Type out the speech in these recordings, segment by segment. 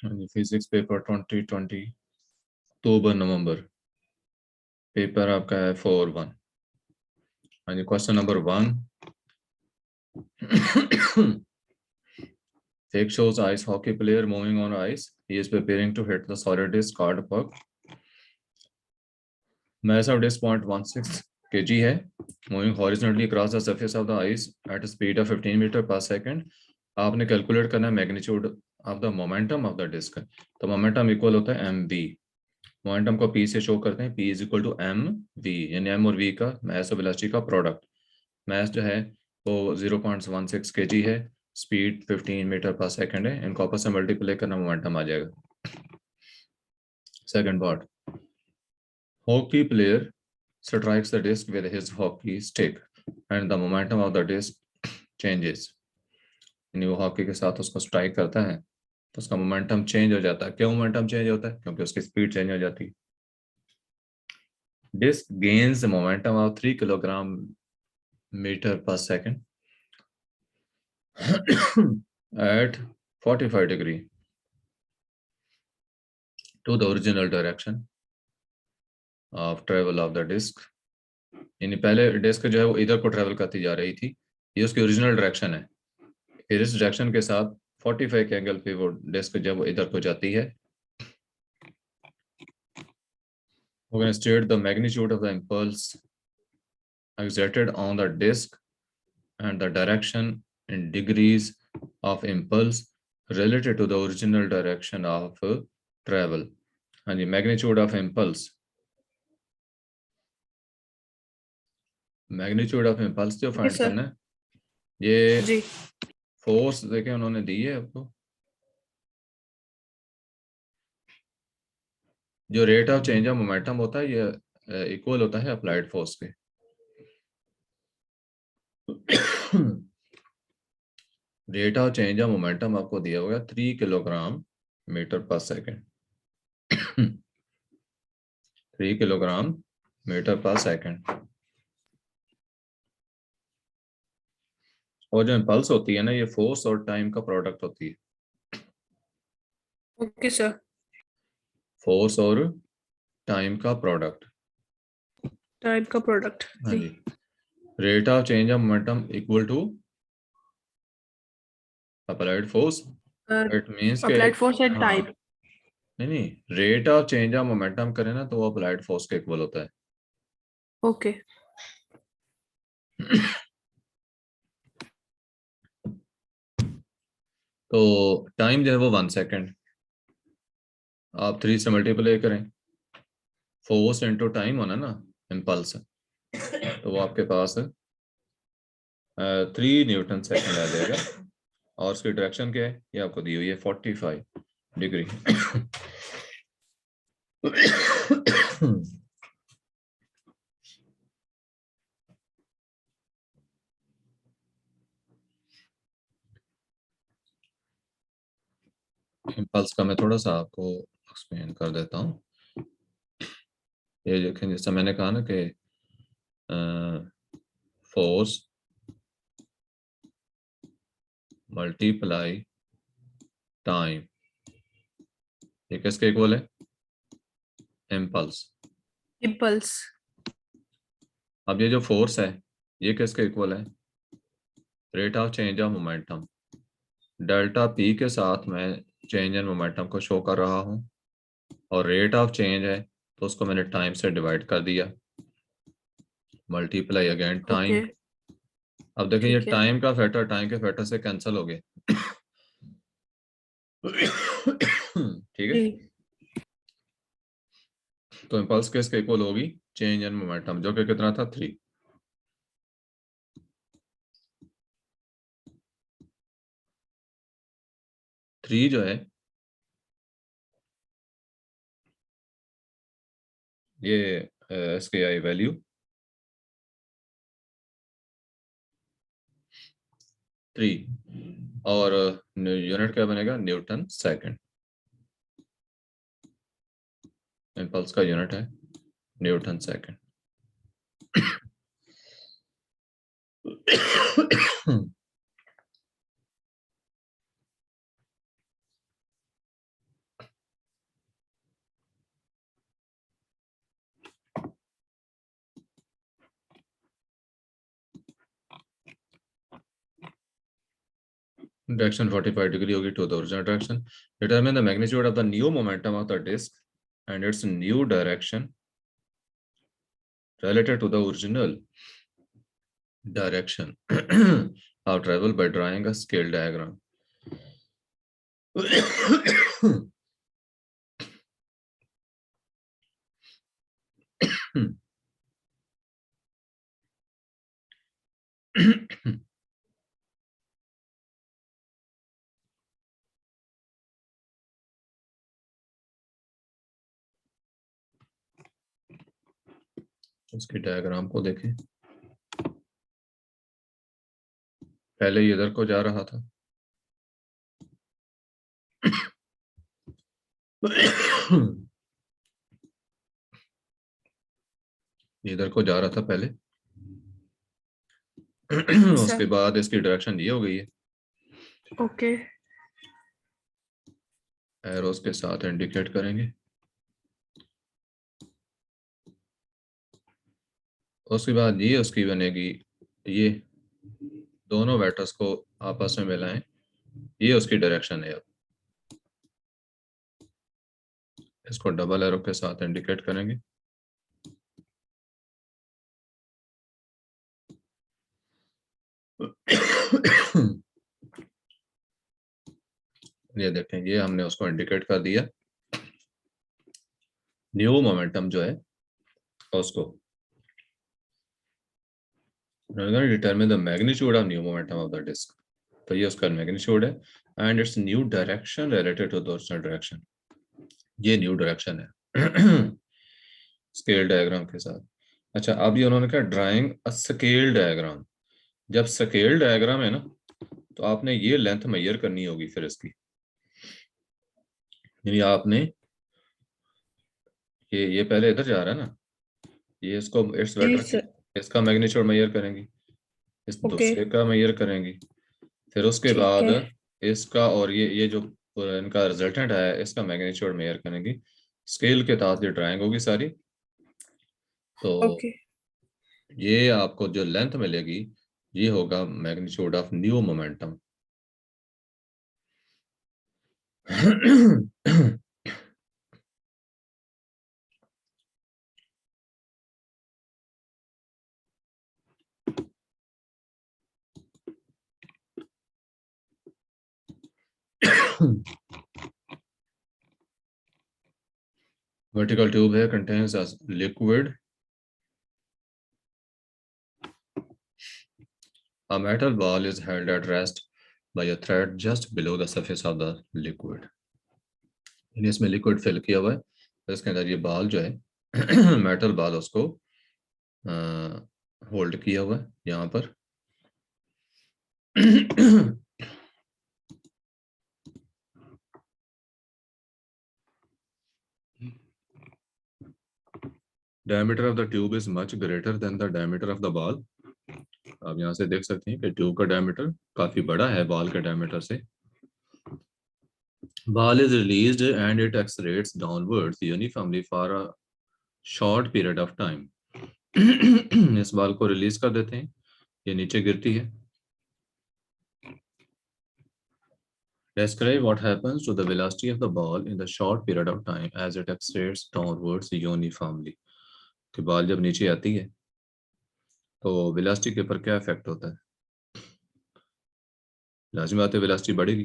Physics paper 2020 अक्टूबर नवंबर paper आपका है 4-1। हाँ जी, question number 1 Fake shows ice hockey player moving on ice. He is preparing to hit the solid disc card puck. Mass of disc 0.16 kg है. Moving horizontally across the surface of the ice at a speed of 15 metre per second. आपने calculate करना है magnitude of the momentum of the disc. तो momentum equal होता है mv. Momentum को p से show करते हैं. p is equal to mv, यानी m और v का मास और वेलोसिटी का प्रोडक्ट. मास जो है वो 0.16 kg है. स्पीड 15 मीटर पर सेकंड है. इनको आपस में मल्टीप्लाई करना मोमेंटम आ जाएगा. Second part, hockey player strikes the disc with his hockey stick and the momentum of the disc changes. यानी वो हॉकी के साथ उसको स्ट्राइक करता है तो उसका मोमेंटम चेंज हो जाता है. क्यों मोमेंटम चेंज होता है? क्योंकि उसकी स्पीड चेंज हो जाती है. Disc gains momentum of 3 kilogram metre per second at 45 degree to the original direction of travel of the disc. यानी पहले डिस्क जो है वो इधर को ट्रेवल करती जा रही थी. ये उसकी ओरिजिनल डायरेक्शन है. फिर इस डायरेक्शन के साथ 45 के एंगल पे वो डिस्क जब वो इधर को जाती है. We're going to state the magnitude of the impulse exerted on the disc and the direction in degrees of impulse related to the original direction of travel. हाँ जी, magnitude of impulse. Magnitude of impulse जो find करना है, ये जी force देखे उन्होंने दी है आपको. जो rate of change of momentum होता है ये इक्वल होता है अप्लाइड फोर्स के. Rate of change of momentum आपको दिया होगा 3 kilogram metre per second. 3 kilogram metre per second. और जो इम्पल्स होती है ना, ये फोर्स और टाइम का प्रोडक्ट होती है. Okay sir. फोर्स और टाइम का प्रोडक्ट. टाइम का प्रोडक्ट. हाँ जी. Rate of change of momentum equal to applied force. It means के अप्लाइड फोर्स एंड हाँ, टाइम. नहीं rate of change of momentum करें ना तो वो अप्लाइड फोर्स के इक्वल होता है. ओके. तो टाइम जो है वो 1 सेकेंड. आप 3 से मल्टीप्लाई करें. फोर्स इंटू टाइम होना ना इम्पल्स, तो वो आपके पास 3 न्यूटन सेकेंड आ जाएगा. और उसकी डायरेक्शन क्या है ये आपको दी हुई है 45 डिग्री. इम्पल्स का मैं थोड़ा सा आपको एक्सप्लेन कर देता हूँ. ये देखें, जैसा मैंने कहा ना कि फोर्स मल्टीप्लाई टाइम, ये किसके इक्वल है? इम्पल्स. इम्पल्स. अब ये जो फोर्स है ये किसके इक्वल है? Rate of change of momentum. Delta P के साथ मैं चेंज इन मोमेंटम को शो कर रहा हूँ. और रेट ऑफ चेंज है तो उसको मैंने टाइम से डिवाइड कर दिया. Multiply again time. ओके. अब देखिए ये ठीक है. टाइम का फैक्टर टाइम के फैक्टर से कैंसिल हो गए. ठीक है. जी. तो इम्पल्स किसके इक्वल होगी? चेंज इन मोमेंटम, जो कि कितना था? 3. जो है ये इसकी आई वैल्यू 3. और यूनिट क्या बनेगा? Newton second. इम्पल्स का यूनिट है न्यूटन सेकंड. डायरेक्शन 45 डिग्री होगी to the original direction. Determine the magnitude of the new momentum of the disc and its new direction relative to the original direction of travel by drawing a scale diagram. उसकी diagram को देखें. पहले ये इधर को जा रहा था. इधर को जा रहा था पहले. उसके बाद इसकी डायरेक्शन ये हो गई है. ओके. एरोस के साथ इंडिकेट करेंगे. उसके बाद ये उसकी बनेगी. ये दोनों वेक्टर्स को आपस में मिलाएं. ये उसकी डायरेक्शन है. अब इसको डबल एरो के साथ इंडिकेट करेंगे. ये देखें, ये हमने उसको इंडिकेट कर दिया. न्यू मोमेंटम जो है उसको determine the magnitude of new momentum of the disc. तो ये उसका मैग्नीट्यूड है and its new direction related to the original direction. ये न्यू डायरेक्शन है स्केल डायग्राम के साथ. अच्छा, अब ये उन्होंने कहा ड्राइंग अ स्केल डायग्राम. जब स्केल डायग्राम है ना, तो आपने ये लेंथ मेजर करनी होगी फिर इसकी. यानी आपने ये पहले इधर जा रहा है ना, ये इसको इट्स वेक्टर इसका मैग्नीट्यूड मेजर करेंगी. इस दूसरे का मेजर करेंगी. फिर उसके बाद इसका और ये जो इनका रिजल्टेंट है इसका मैग्नीट्यूड मेजर करेंगी. स्केल के तहत ये ड्राइंग होगी सारी. तो ये आपको जो लेंथ मिलेगी ये होगा magnitude of new momentum. Vertical tube है, contains liquid. A metal ball is held at rest by a thread just below the surface of the liquid. यानी इसमें लिक्विड फिल किया हुआ है. तो इसके अंदर ये बॉल जो है मेटल बॉल उसको होल्ड किया हुआ है यहाँ पर. Diameter of the tube is much greater than the diameter of the ball. आप यहाँ से देख सकते हैं कि ट्यूब का डायमीटर काफी बड़ा है बॉल के डायमीटर से. Ball is released and it accelerates downwards uniformly for a short period of time. इस बॉल को रिलीज कर देते हैं, ये नीचे गिरती है. Describe what happens to the velocity of the ball in the short period of time as it accelerates downwards uniformly. कि बॉल जब नीचे आती है तो वेलोसिटी के ऊपर क्या इफेक्ट होता है. लाजिम बात है वेलोसिटी बढ़ेगी.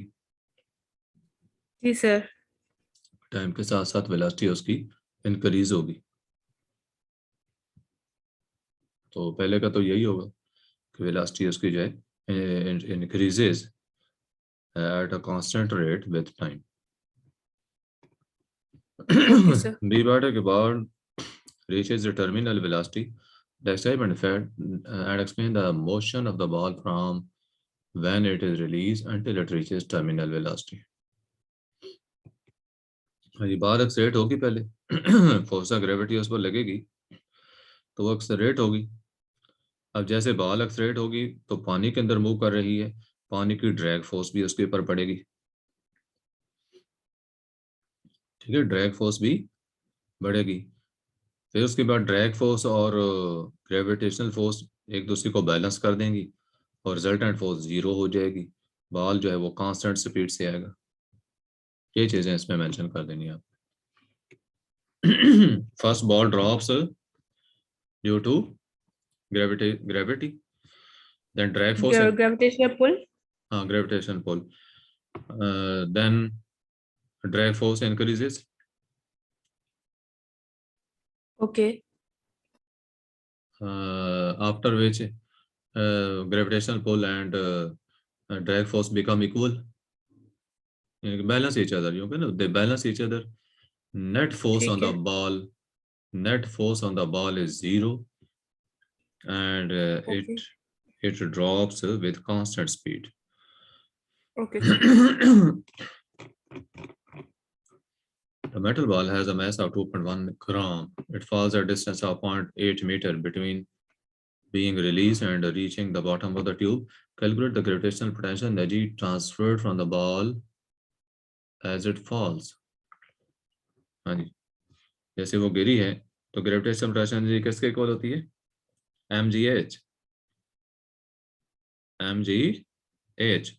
जी सर. टाइम के साथ साथ वेलोसिटी उसकी इंक्रीज होगी. तो पहले का तो यही होगा कि वेलोसिटी उसकी जो है increases at a constant rate with time. B बार के बाद reaches the terminal velocity. Describe and explain the motion of the ball from when it is released until it reaches terminal velocity. ये बाल एक्सलेरेट होगी पहले. फोर्स ऑफ ग्रेविटी उस पर लगेगी तो वो एक्सलेरेट होगी. अब जैसे बॉल एक्सलेरेट होगी तो पानी के अंदर मूव कर रही है, पानी की ड्रैग फोर्स भी उसके ऊपर पड़ेगी. ठीक है, ड्रैग फोर्स भी बढ़ेगी. फिर उसके बाद ड्रैग फोर्स और ग्रेविटेशनल फोर्स एक दूसरे को बैलेंस कर देंगी और रिजल्टेंट फोर्स जीरो हो जाएगी. बॉल जो है वो कांस्टेंट स्पीड से आएगा। ये चीजें इसमें मेंशन कर देनी है आप। First ball drops due to gravity then drag force, Gravitational pull. हाँ gravitation pull, then drag force increases, Okay. after which gravitational pull and drag force become equal, balance each other, you know, they balance each other. Net force on ठीक the है. ball, net force on the ball is zero, and Okay. it drops with constant speed. Okay, sir. The metal ball has a mass of 2.1 gram. It falls a distance of 0.8 meter between being released and reaching the bottom of the tube. Calculate the gravitational potential energy transferred from the ball as it falls. हाँ जी, जैसे वो गिरी है तो gravitational potential energy किसके equal होती है? mgh, mgh,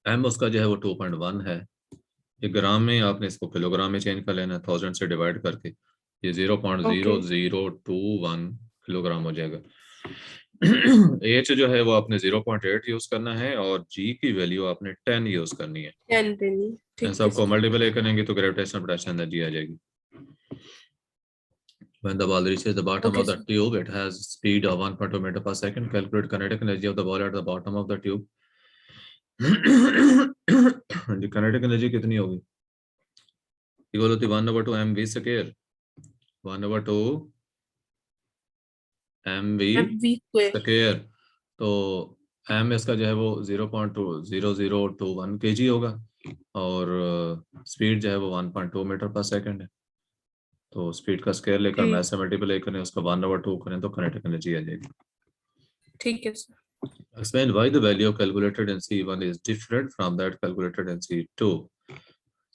m उसका जो है वो 2.1 है। ये ग्राम में आपने इसको किलोग्राम में चेंज कर लेना, 1000 से डिवाइड करके ये 0.0021 किलोग्राम हो जाएगा। h जो है वो आपने 0.8 यूज करना है और g की वैल्यू आपने 10 यूज करनी है। 10 देनी. ठीक है, सबको sir. मल्टीप्लाई करेंगे तो ग्रेविटेशनल पोटेंशियल एनर्जी आ जाएगी। When the ball reaches the bottom Okay, of the sir. tube, it has speed of 1.2 meter per second. Calculate kinetic energy of the ball at the bottom of the tube. Ji kinetic energy कितनी होगी? Equal होती 1/2 mv square, 1/2 mv MV square. Square. तो m इसका जो है वो 0.20021 kg होगा और स्पीड जो है वो 1.2 मीटर पर सेकंड है। तो स्पीड का स्क्वायर लेकर जी. मैथ से मल्टीप्लाई करें, उसका 1/2 करें तो kinetic energy आ जाएगी। ठीक है, sir. Explain why the value calculated in C1 is different from that calculated in C2.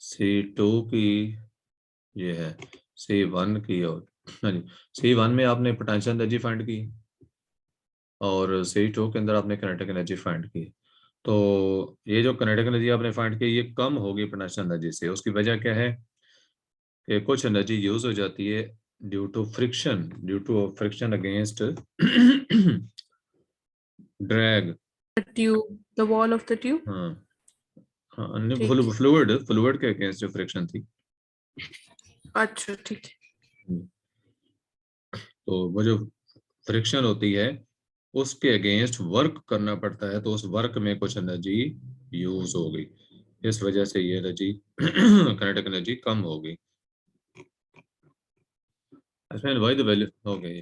C2 की ये है, C1 की और हाँ जी, C1 में आपने पोटेंशियल एनर्जी फाइंड की और C2 के अंदर आपने काइनेटिक एनर्जी फाइंड की। तो ये जो काइनेटिक एनर्जी आपने फाइंड की ये कम होगी पोटेंशियल एनर्जी से। उसकी वजह क्या है कि कुछ एनर्जी यूज हो जाती है due to friction against drag. The tube, the wall of the tube. हाँ हाँ, ठीक है. फ्लूइड के अगेंस्ट जो फ्रिक्शन थी। अच्छा, ठीक है. तो वो जो फ्रिक्शन होती है उसके अगेंस्ट वर्क करना पड़ता है, तो उस वर्क में कुछ एनर्जी यूज हो गई, इस वजह से ये एनर्जी काइनेटिक एनर्जी कम हो गई। why the value हो गई।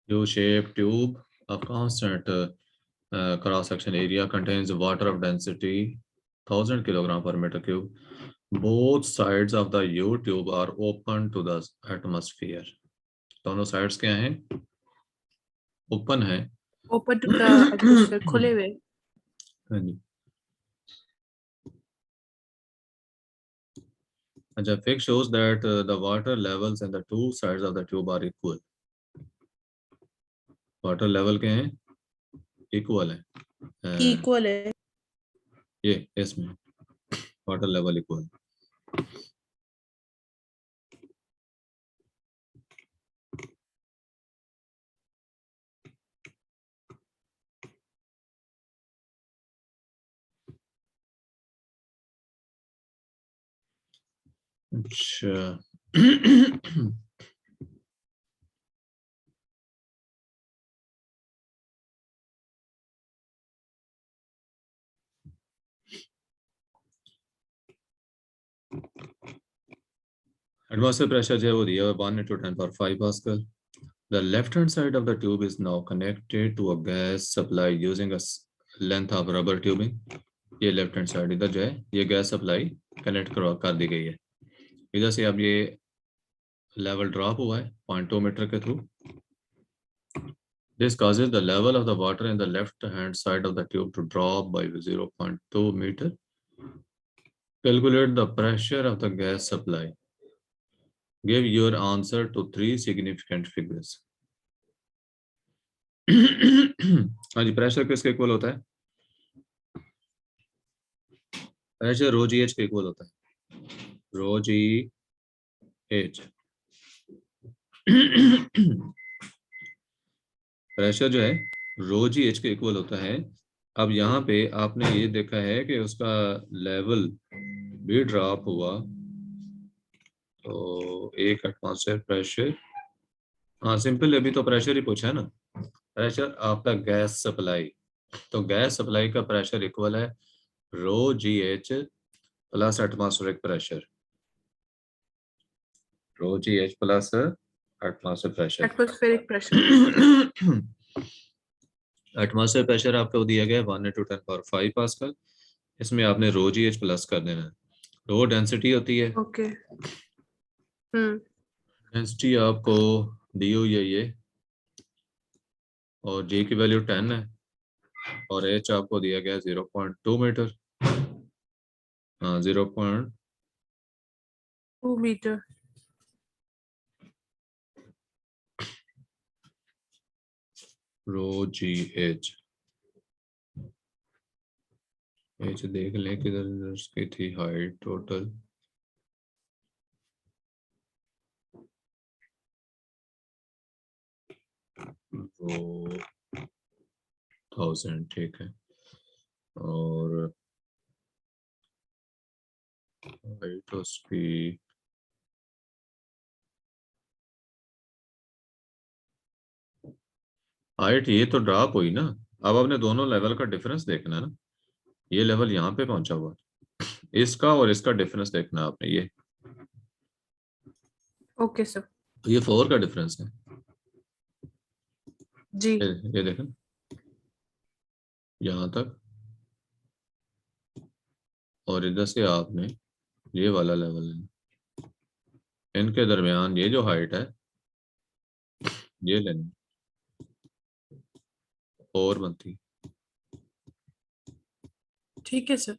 U-shaped tube of constant cross section area contains water of density 1000 kilogram per meter cube. Both sides of the U tube are open to the atmosphere. दोनों sides क्या हैं? Open है। Open to the atmosphere. खुले हुए. हाँ जी। अच्छा, fig shows that the water levels in the two sides of the tube are equal. Water level के हैं? इक्वल है। Equal है. ये इसमें वाटर लेवल इक्वल। अच्छा एटमॉस्फेयर प्रेशर जो है वो दिया हुआ 1 × 10⁵ pascal. The left hand side of the tube is now connected to a gas supply using a length of rubber tubing. ये लेफ्ट हैंड साइड इधर जो है ये गैस सप्लाई कनेक्ट कर दी गई है। इधर से अब ये लेवल ड्रॉप हुआ है 0.2 मीटर के through. This causes the level of the water in the left hand side of the tube to drop by 0.2 meter. Calculate the pressure of the gas supply. Give your answer to 3 significant figures. हाँ जी, pressure किसके equal होता है? Pressure rho g H के equal होता है, rho g H. Pressure जो है rho g H के इक्वल होता है। अब यहाँ पे आपने ये देखा है कि उसका लेवल भी ड्रॉप हुआ, तो एक एटमॉस्फेयर प्रेशर, हाँ सिंपल, अभी तो प्रेशर ही पूछा है ना। प्रेशर आपका गैस सप्लाई, तो गैस सप्लाई का प्रेशर इक्वल है rho g h plus atmospheric pressure, rho g h plus atmosphere pressure. Atmospheric pressure. Atmosphere pressure आपको दिया गया है 1 × 10⁵ पास्कल। इसमें आपने रो जी एच प्लस कर देना है। रो डेंसिटी होती है, ओके। डेंसिटी आपको दी हुई है ये, और जी की वैल्यू 10 है, और एच आपको दिया गया है 0.2 मीटर, हाँ 0. 2 मीटर। रो जी एच, एच देख लें किधर इसकी थी हाइट टोटल, वो 1000, ठीक है, और हाइट उसकी हाइट, ये तो ड्रॉप हुई ना। अब आपने दोनों लेवल का डिफरेंस देखना है ना, ये लेवल यहाँ पे पहुंचा हुआ, इसका और इसका डिफरेंस देखना है आपने, ओके सर। ये 4 का डिफरेंस है, जी। ये देखें यहाँ तक, और इधर से आपने ये वाला लेवल है, इनके दरमियान ये जो हाइट है ये लेनी, और बनती ठीक है सर।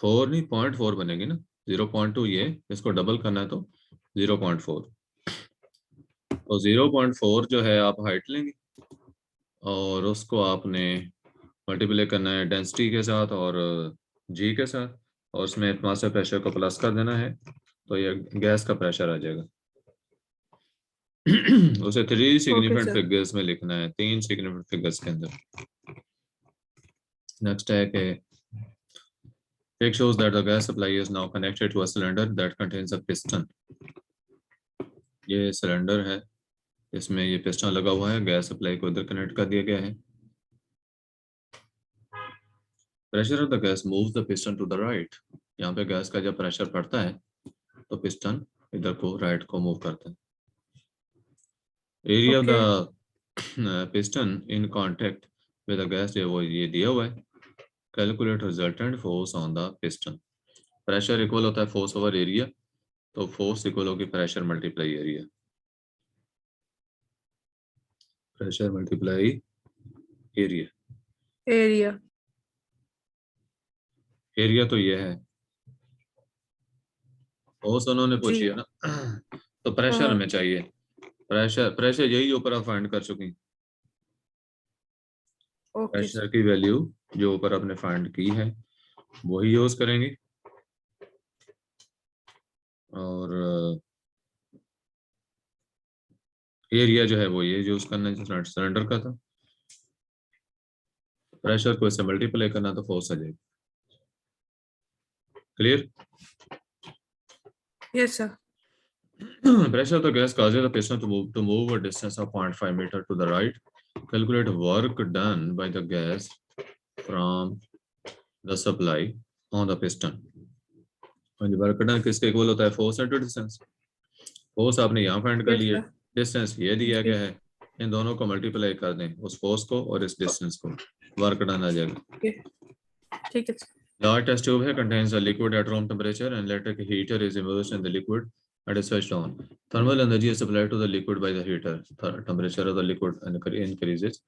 4 नहीं, 0.4 बनेगी ना, 0.2 ये, इसको डबल करना है तो 0.4, तो 0.4 जो है आप हाइट लेंगे, और उसको आपने मल्टीप्लाई करना है डेंसिटी के साथ और जी के साथ, और उसमें एटमॉस्फेयर प्रेशर को प्लस कर देना है, तो ये गैस का प्रेशर आ जाएगा। उसे 3 ओके सिग्निफिकेंट सर। फिगर्स में लिखना है, 3 सिग्निफिकेंट फिगर्स के अंदर। नेक्स्ट है कि it shows that the gas supply is now connected to a cylinder that contains a piston। ये सिलेंडर है, इसमें ये पिस्टन लगा हुआ है, गैस सप्लाई को इधर कनेक्ट कर दिया गया है। Pressure of the gas moves the piston to the right, यहाँ पे गैस का जब प्रेशर पड़ता है तो पिस्टन इधर को राइट को मूव करता है। Area of okay. The piston in contact with the gas, वो ये दिया हुआ है। Calculate resultant force on the piston. Pressure equal होता है फोर्स ओवर एरिया, तो फोर्स इक्वल होगी pressure multiply area, pressure multiply area. Area. Area तो ये है, फोर्स उन्होंने जी। पूछी है ना, तो प्रेशर हाँ। हमें चाहिए। प्रेशर प्रेशर यही ऊपर आप फाइंड कर चुकी, ओके प्रेशर सर। की वैल्यू जो ऊपर आपने फाइंड की है वही यूज करेंगे, और एरिया जो है वो ये यूज करना है जो सिलेंडर का था। प्रेशर को इससे मल्टीप्लाई करना तो फोर्स आ जाएगी। Clear? Yes sir. Pressure of the gas causes the piston to move a distance of 0.5 meter to the right. Calculate work done by the gas from the supply on the piston. Work done किसके equal होता है? Force into distance. Force आपने यहाँ find कर yes लिए, sir. Distance ये दिया जी। गया है, इन दोनों को मल्टीप्लाई कर दें, उस फोर्स को और इस डिस्टेंस को, वर्क डन आ जाएगा। ओके। ठीक है सर। Large test tube है, contains a liquid at room temperature and electric heater is immersed in the liquid and is switched on. Thermal energy is supplied to the liquid by the heater. The temperature of the liquid increases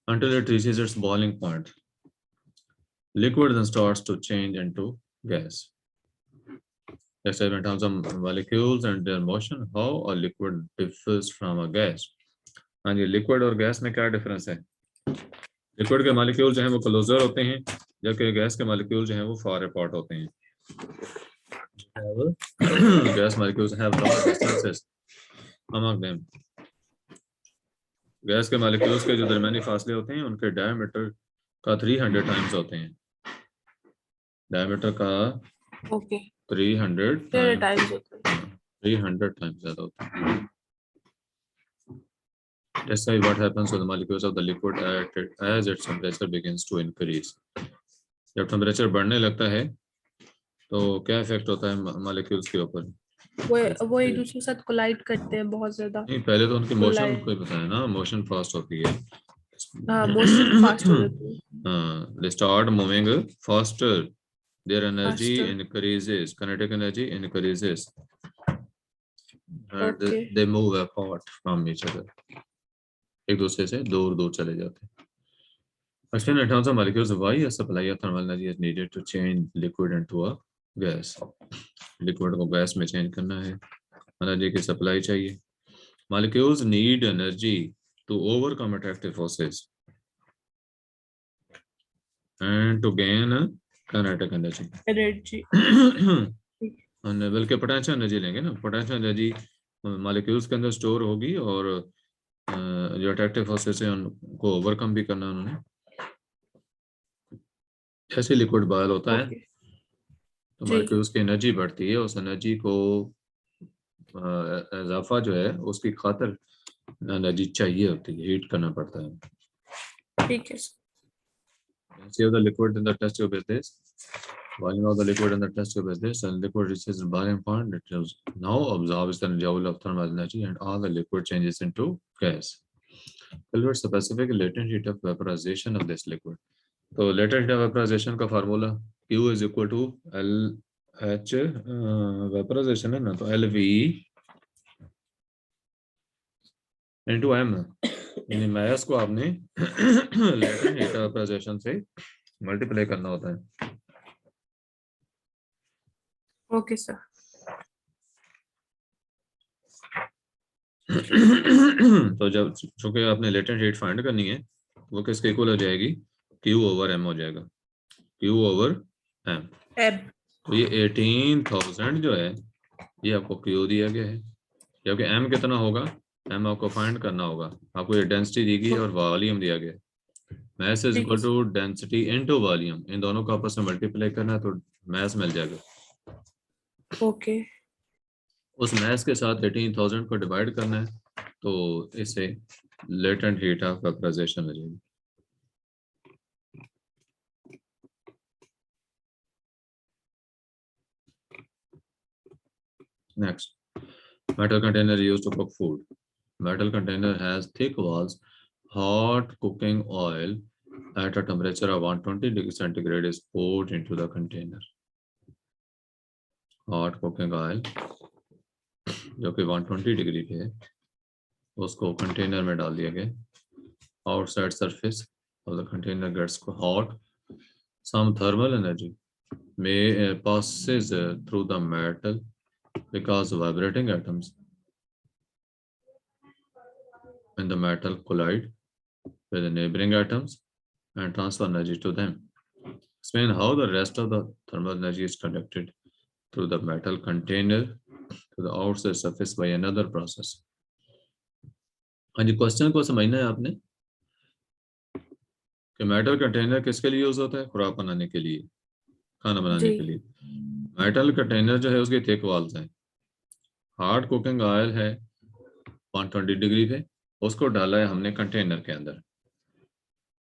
until it reaches its boiling point. Liquid then starts to change into gas. Describe in terms of molecules and their motion how a liquid differs from a gas. हाँ जी, liquid और gas में क्या difference है? Liquid के molecule जो हैं वो closure होते हैं, जबकि गैस के मॉलिक्यूल जो हैं वो फार अपार्ट होते हैं. Gas molecules have long distances among them. Gas के मॉलिक्यूल्स के जो दरमियानी फासले होते हैं उनके डायमीटर का 300 टाइम्स होते हैं. डायमीटर का ओके 300 तेरे टाइम्स टाइम्स होते हैं 300 टाइम्स ज़्यादा होता है. That's why what happens to the molecules of the liquid as its temperature begins to increase. जब टेम्परेचर बढ़ने लगता है तो क्या इफेक्ट होता है मॉलिक्यूल्स के ऊपर? वो एक दूसरे के साथ कोलाइड करते हैं बहुत ज्यादा नहीं, पहले तो उनकी मोशन Collide. को ही बताया ना, मोशन फास्ट होती है. हाँ मोशन फास्ट हो जाती है They start moving faster. Their energy faster increases, kinetic energy increases, and okay they move apart from each other. एक दूसरे से दूर दूर चले जाते हैं. Explain in terms of molecules why a supply of thermal energy is needed to change liquid into a gas. Liquid को gas में चेंज करना है, एनर्जी की सप्लाई चाहिए. Molecules need energy to overcome attractive forces and to gain kinetic energy. Energy बल्कि potential energy लेंगे ना. Potential energy molecules के अंदर स्टोर होगी और जो अट्रैक्टिव फोर्सेस है उनको ओवरकम भी करना उन्होंने. जैसे लिक्विड बॉयल होता है ओके तो जी मॉलिक्यूल्स की एनर्जी बढ़ती है, उस एनर्जी को इजाफा जो है उसकी खातिर एनर्जी चाहिए होती है, हीट करना पड़ता है. ठीक है See the liquid in the test tube is this. Volume of the liquid in the test tube is this, and liquid reaches the boiling point. It is now absorbs the joule of thermal energy, and all the liquid changes into gas. Calculate specific latent heat of vaporization of this liquid. तो latent heat of vaporization का formula Q is equal to LH vaporization है ना, तो LV into M. यानी मास को आपने latent heat of vaporization से multiply करना होता है. ओके सर तो जब चूंकि आपने लेटेंट हीट फाइंड करनी है, वो किसके इक्वल हो जाएगी? Q ओवर M हो जाएगा. Q over M. एब तो ये 18,000 जो है ये आपको Q दिया गया है, जबकि M कितना होगा? M आपको फाइंड करना होगा. आपको ये डेंसिटी दी गई और वॉल्यूम दिया गया है. Mass is equal to density into volume. इन दोनों को आपस में मल्टीप्लाई करना है तो मास मिल जाएगा. ओके उस मास के साथ 18,000 को डिवाइड करना है तो इसे लेटेंट हीट ऑफ वेपराइजेशन हो जाएगी. Next, metal container used to cook food. Metal container has thick walls. Hot cooking oil at a temperature of 120 degrees centigrade is poured into the container. Hot cooking oil जो कि 120 degree पे है उसको container में डाल दिया गया. Outside surface of the container gets hot. Some thermal energy may passes through the metal because vibrating atoms in the metal collide with the neighboring atoms and transfer energy to them. Explain how the rest of the thermal energy is conducted through the metal container to the outside surface by another process. हाँ जी, question को समझना है आपने कि metal container किसके लिए use होता है? खुराक बनाने के लिए, खाना बनाने जी के लिए. मेटल कंटेनर जो है उसके थिक वॉल्स हैं. हार्ड कुकिंग ऑयल है 120 डिग्री पे, उसको डाला है हमने कंटेनर के अंदर.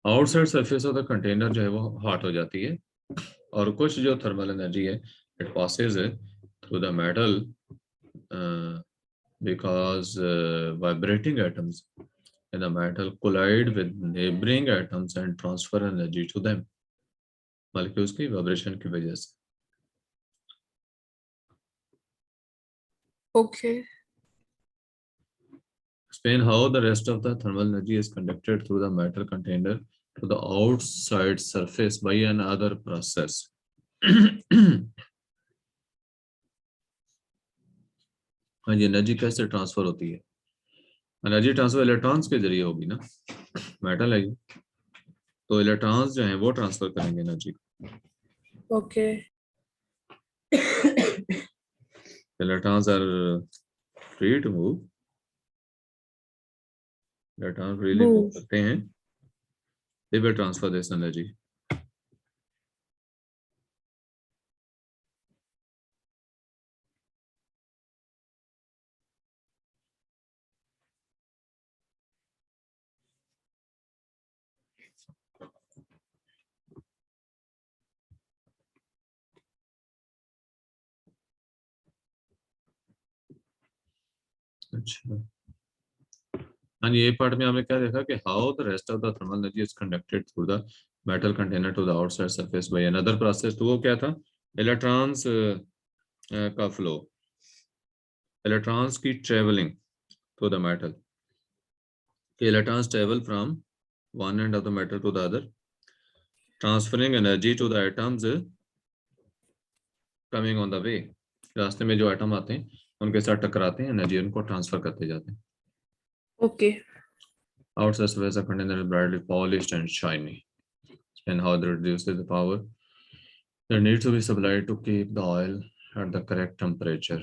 Outside surface of the container जो है वो हॉट हो जाती है और कुछ जो थर्मल एनर्जी है it passes through the metal because vibrating atoms in the metal collide with neighboring atoms and transfer energy to them. molecules की vibration की वजह से. Okay Explain how the rest of the thermal energy is conducted through the metal container to the outside surface by another process. हाँ जी, energy कैसे transfer होती है? Energy transfer electrons के जरिए होगी ना, मेटल है ये, तो इलेक्ट्रॉन्स जो हैं वो ट्रांसफर करेंगे energy. Okay. Electrons are free to move, electron freely move move. करते हैं, they will transfer this energy. अच्छा, हाँ, ये पार्ट में हमने क्या देखा कि how the rest of the thermal energy is conducted through the metal container to the outside surface by another process. तो वो क्या था? इलेक्ट्रॉन्स का फ्लो, इलेक्ट्रॉन्स की travelling through the metal, electrons travel from one end of the metal to the other, transferring energy to the atoms coming on the way। रास्ते में जो atom आते हैं उनके साथ टकराते हैं, एनर्जी उनको ट्रांसफर करते जाते हैं। Okay. Outside surface of container is brightly polished and shiny, and how they reduce the power that needs to be supplied to keep the oil at the correct temperature।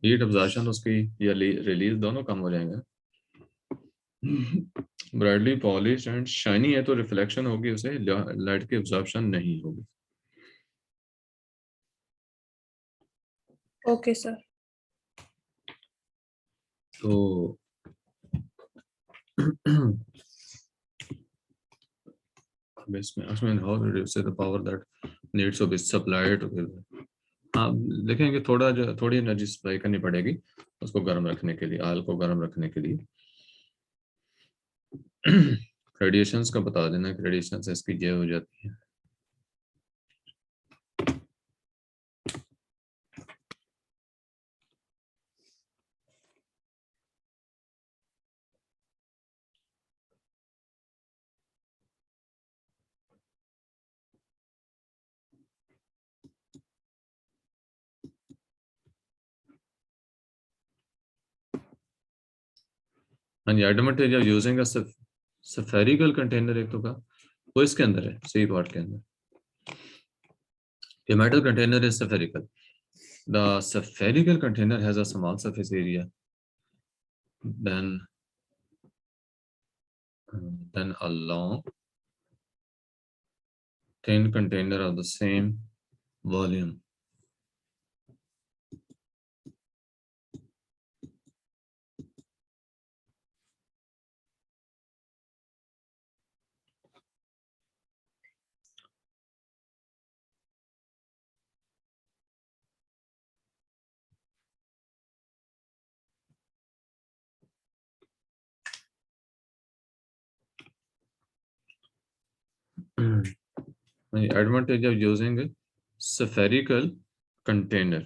Heat absorption उसकी या release दोनों कम हो जाएंगे। Brightly polish and shiny है तो reflection होगी, उसे light की एब्जॉर्प्शन नहीं होगी। Okay sir. तो इसमें how reduce the power that needs to be supplied. आप देखेंगे थोड़ी एनर्जी सप्लाई करनी पड़ेगी उसको गर्म रखने के लिए, आयल को गर्म रखने के लिए। रेडिएशंस का बता देना कि रेडिएशन से इसकी जय हो जाती है। and the advantage of using a spherical container एक तो का वो इसके अंदर है, सी पार्ट के अंदर। A metal container is spherical. The spherical container has a small surface area than a long thin container of the same volume। The advantage of using a spherical container,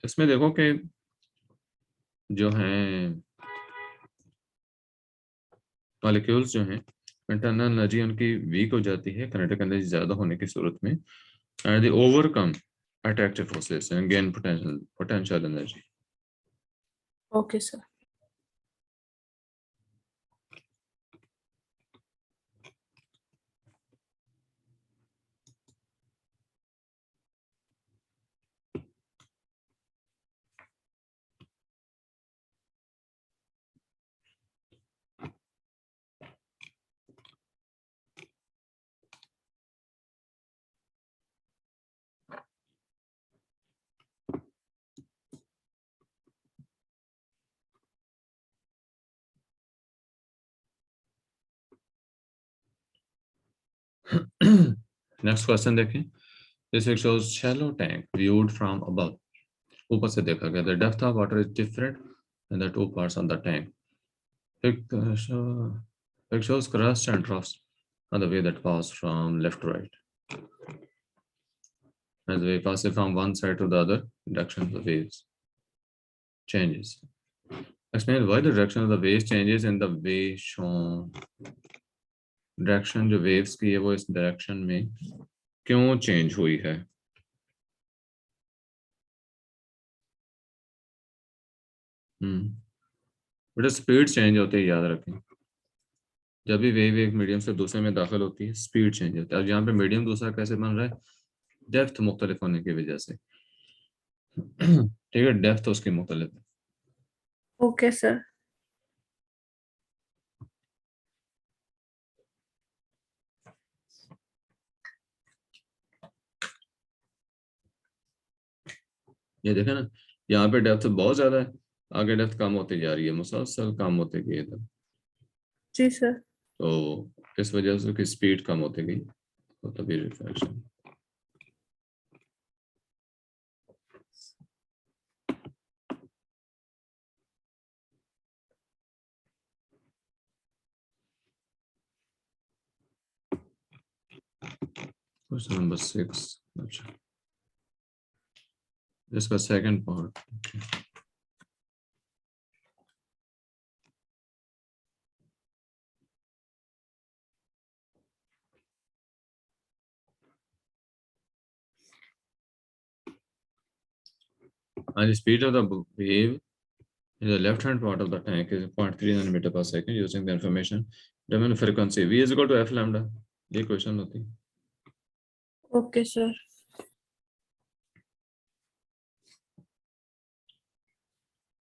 इसमें देखो कि जो हैं molecules जो हैं internal energy उनकी week हो जाती है काइनेटिक एनर्जी ज्यादा होने की सूरत में, and they overcome attractive forces and gain potential energy। Okay sir. Next question देखें। This shows shallow tank viewed from above। ऊपर से देखा गया, the depth of water is different in the two parts of the tank। It shows crust and troughs on the way that pass from left to right। As the wave passes from one side to the other, direction of the waves changes। Explain why the direction of the waves changes in the way shown direction जो waves की है वो इस direction में क्यों change हुई है? बेटा स्पीड चेंज होती है, याद रखें। जब भी वेव एक मीडियम से दूसरे में दाखिल होती है स्पीड चेंज होती है। अब यहाँ पे मीडियम दूसरा कैसे बन रहा है? डेप्थ मुख्तलिफ होने की वजह से। ठीक है, डेप्थ उसकी मुख्तलिफ है। Okay sir. ये देखे ना, यहाँ पे डेप्थ बहुत ज्यादा है, आगे डेप्थ कम होती जा रही है, मुसलसल कम होती गई है। जी सर। तो इस वजह से उसकी स्पीड कम होती गई, तो तभी रिफ्लेक्शन। Question number 6। अच्छा, इसका second part. And the speed of the wave in the left hand part of the tank is 0.3 nanometer per second. Using the information determine frequency v is equal to f lambda। ये question होती है। Okay sir.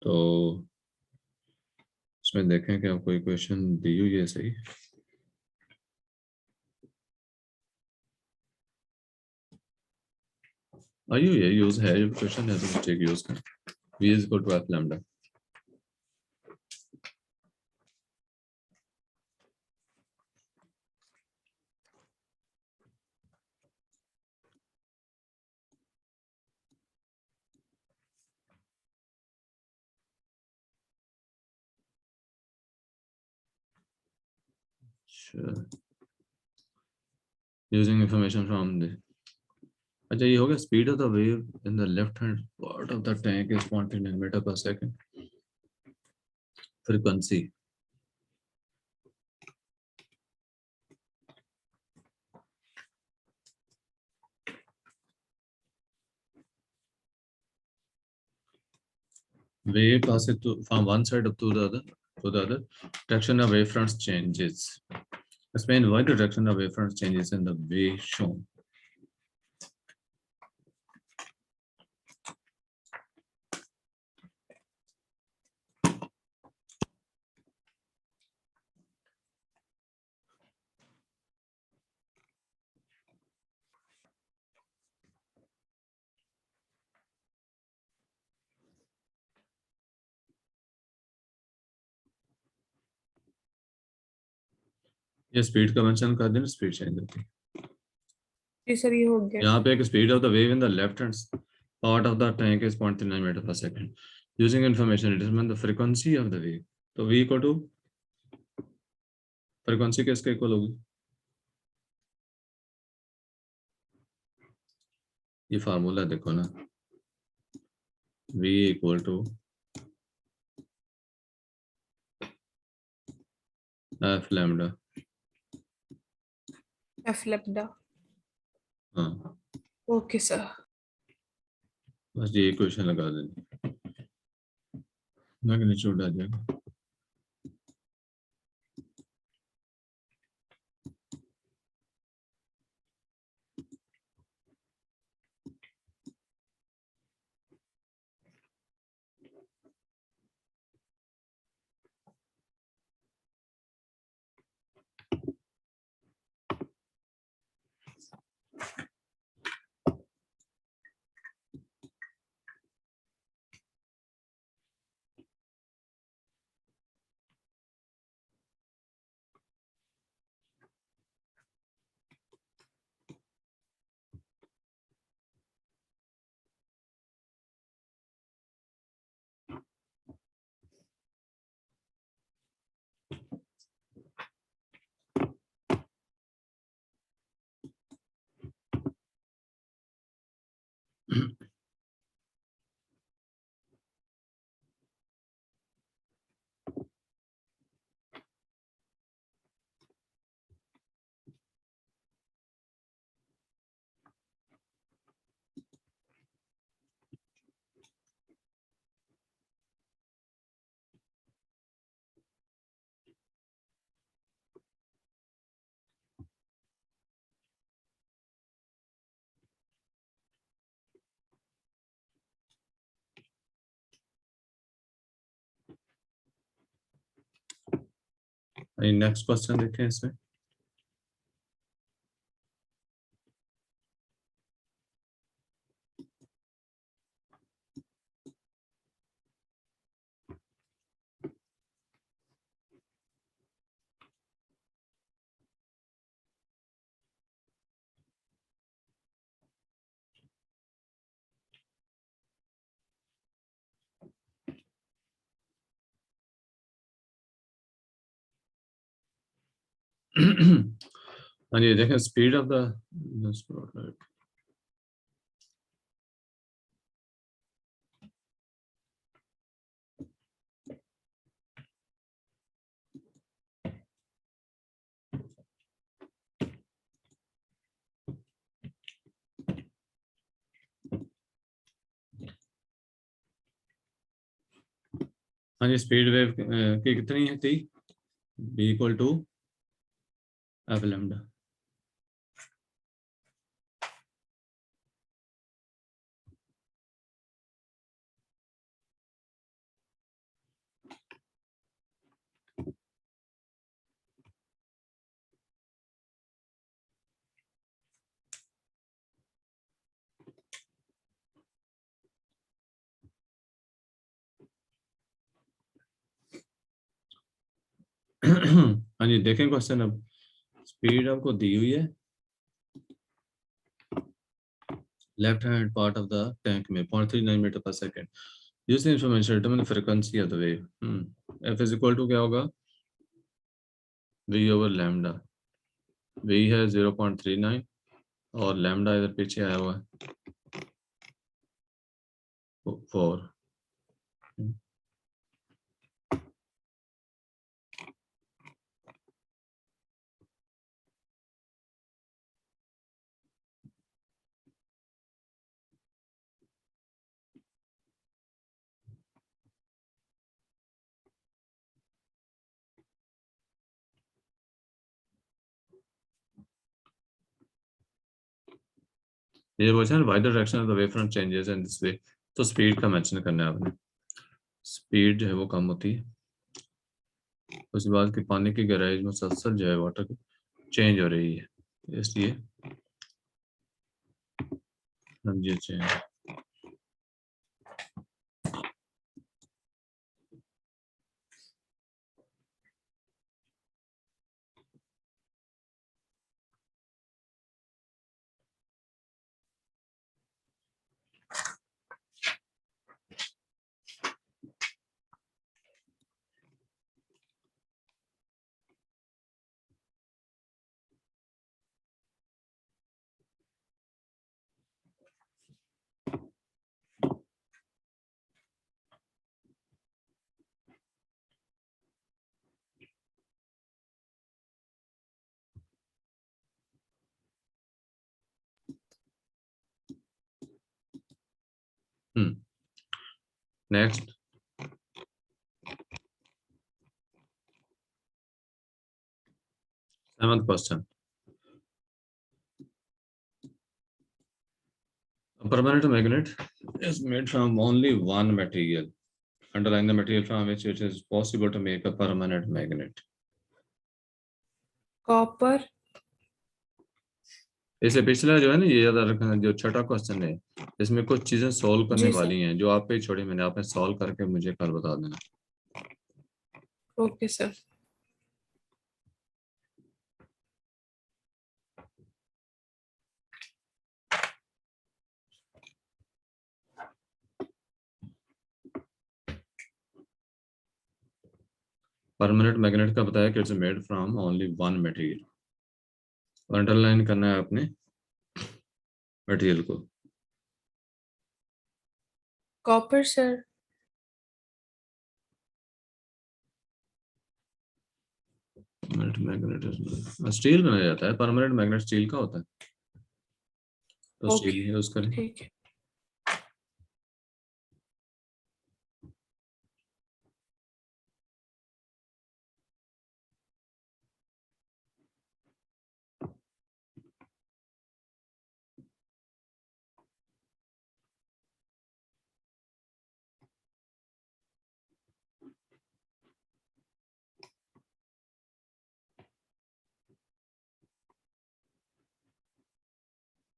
तो इसमें देखें कि आपको equation दी हुई है सही। आयु ये यूज है, ये क्वेश्चन है तो मिस्टेक यूज कर। v is equal to f lambda। Using information from the. अच्छा, ये हो गया speed of the wave in the left hand part of the tank is 0.3 nanometre पर second. Frequency wave passes from one side up to the other. Direction of wavefronts changes. Explain why the direction of wavefronts changes in the way shown. ये speed का mention कर देना, speed change होती है। जी sir, ये हो गया। यहाँ पे एक speed of the wave in the left hand part of the tank is 0.39 meter per second. Using information determine the frequency of the wave. तो v इक्वल टू फ्रीक्वेंसी किसके इक्वल होगी? ये फार्मूला देखो ना, v इक्वल टू f lambda। F lambda. हाँ, okay sir. बस ये इक्वेशन लगा देनी, मैग्नीट्यूड आ जाएगा। नेक्स्ट क्वेश्चन देखें इसमें। हाँ जी देखें, स्पीड ऑफ द हाँ जी, स्पीड वेव की कितनी है थी, v equal to F lambda. हाँ जी देखें क्वेश्चन अब। स्पीड आपको दी हुई है left hand part of the tank में 0.39 metre per second. Use the information determine frequency of the wave. F is equal to क्या होगा, वी ओवर लैम्डा। वी है 0.39 और लैम्डा इधर पीछे आया हुआ है 4। ये क्वेश्चन है, why the direction of the wave front changes in this way. तो स्पीड का मेंशन करना है आपने। स्पीड जो है वो कम होती है, उसके बाद कि पानी की गहराई में मुसलसल जो है वाटर चेंज हो रही है, इसलिए समझिए change. Next, seventh question. A permanent magnet is made from only one material. Underline the material from which it is possible to make a permanent magnet. Copper. इसे पिछला जो है ना, ये याद रखना, जो छठा क्वेश्चन है इसमें कुछ चीजें सॉल्व करने जी सर। वाली हैं जो आप पे छोड़ी मैंने, आपने सॉल्व करके मुझे कल बता देना। Okay sir. परमानेंट मैग्नेट का बताया कि it's made from only one material. Underline करना है आपने मटेरियल को। Copper sir. Permanent magnet steel बनाया जाता है, परमानेंट मैग्नेट स्टील का होता है, तो स्टील ओके यूज करें। ठीक है।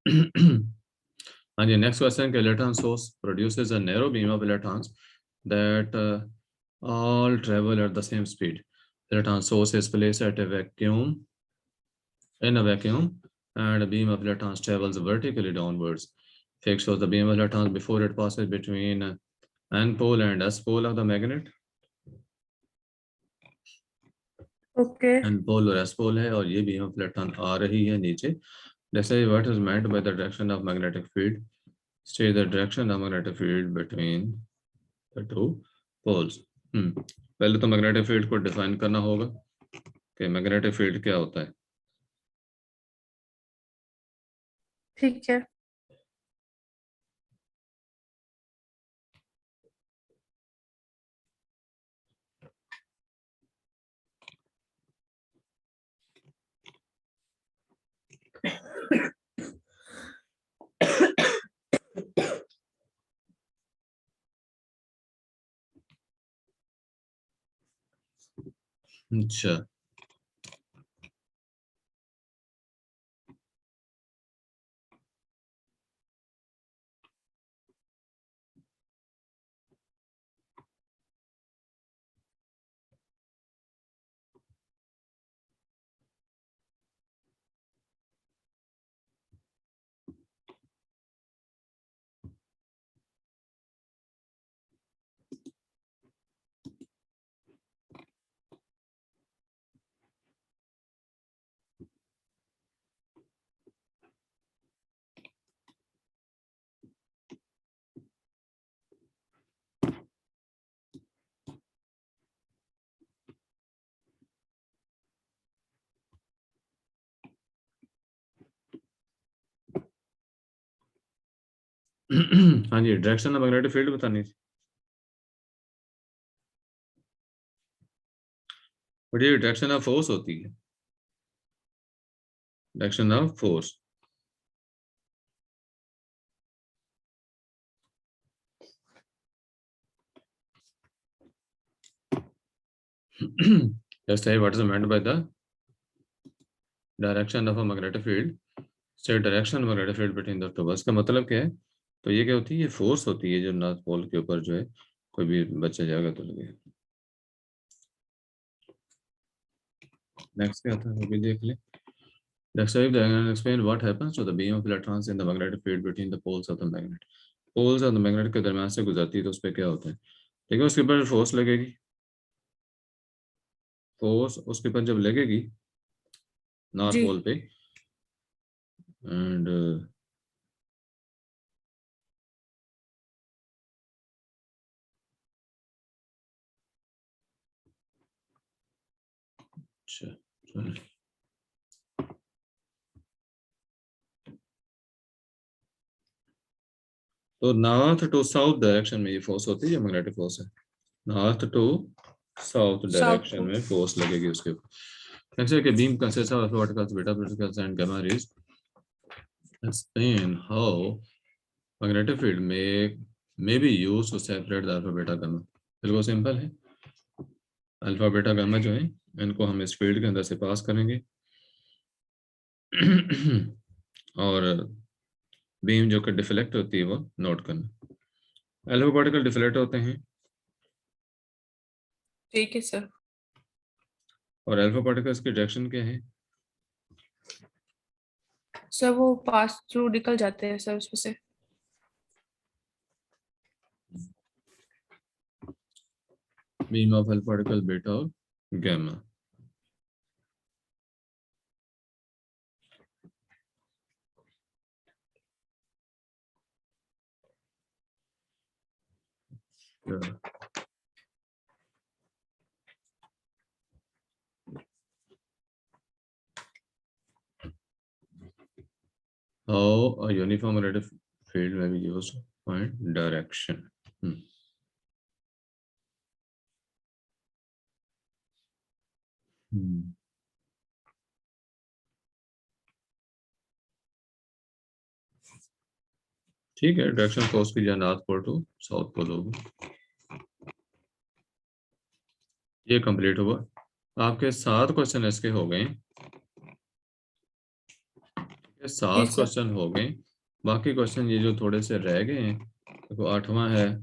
हाँ जी, next question के electron source produces a narrow beam of electrons that all travel at the same speed. Electron source is placed at a vacuum in a vacuum and a beam of electrons travels vertically downwards. Fix shows the beam of electrons before it passes between N pole and S pole of the magnet. Okay N pole और S pole है और ये beam of electron आ रही है नीचे. जैसे what is meant by the direction of magnetic field? State the direction of magnetic field between the two poles. पहले तो magnetic field को define करना होगा कि magnetic field क्या होता है. ठीक है अच्छा. हाँ जी, डायरेक्शन ऑफ मैग्नेटिक फील्ड बतानी थी. बट ये डायरेक्शन ऑफ फोर्स होती है. Direction of force. Just say what is meant by the direction of a magnetic field. Say direction of magnetic field between the two. इसका मतलब क्या है? तो ये क्या होती है? ये फोर्स होती है जो नॉर्थ पोल के ऊपर जो है कोई भी बच्चा जाएगा तो लगेगा. नेक्स्ट क्या था वो भी देख ले. Next if the explain what happens to the beam of electrons in the magnetic field between the poles of the magnet. Poles of the magnet के दरम्यान से गुजरती है तो उस पर क्या होता है? देखिए उसके ऊपर फोर्स लगेगी. फोर्स उसके ऊपर जब लगेगी नॉर्थ जी पोल पे एंड अच्छा चलो. तो नॉर्थ टू साउथ डायरेक्शन में ये फोर्स होती है जो मैग्नेटिक फोर्स है. North to south south direction को में फोर्स लगेगी उसके ऊपर. नेक्स्ट है कि beam consist of particles beta particles and gamma rays. Explain how magnetic field में be used to separate the alpha beta gamma. बिल्कुल सिंपल है. अल्फा बीटा गामा जो है इनको हम इस फील्ड के अंदर से पास करेंगे और बीम जो कि डिफ्लेक्ट होती है वो नोट करना. अल्फा पार्टिकल डिफ्लेक्ट होते हैं ठीक है सर और अल्फा पार्टिकल्स की डायरेक्शन क्या है? सर वो पास थ्रू निकल जाते हैं सर उसमें से beam of alpha particle beta और gamma. How a uniform magnetic field may be used to find direction. ठीक है. डायरेक्शन फोर्स की जो north pole to south pole होगी. ये कंप्लीट हुआ. आपके 7 क्वेश्चन इसके हो गए. ये 7 Yes, sir. क्वेश्चन हो गए। बाकी क्वेश्चन ये जो थोड़े से रह गए हैं, देखो 8वां है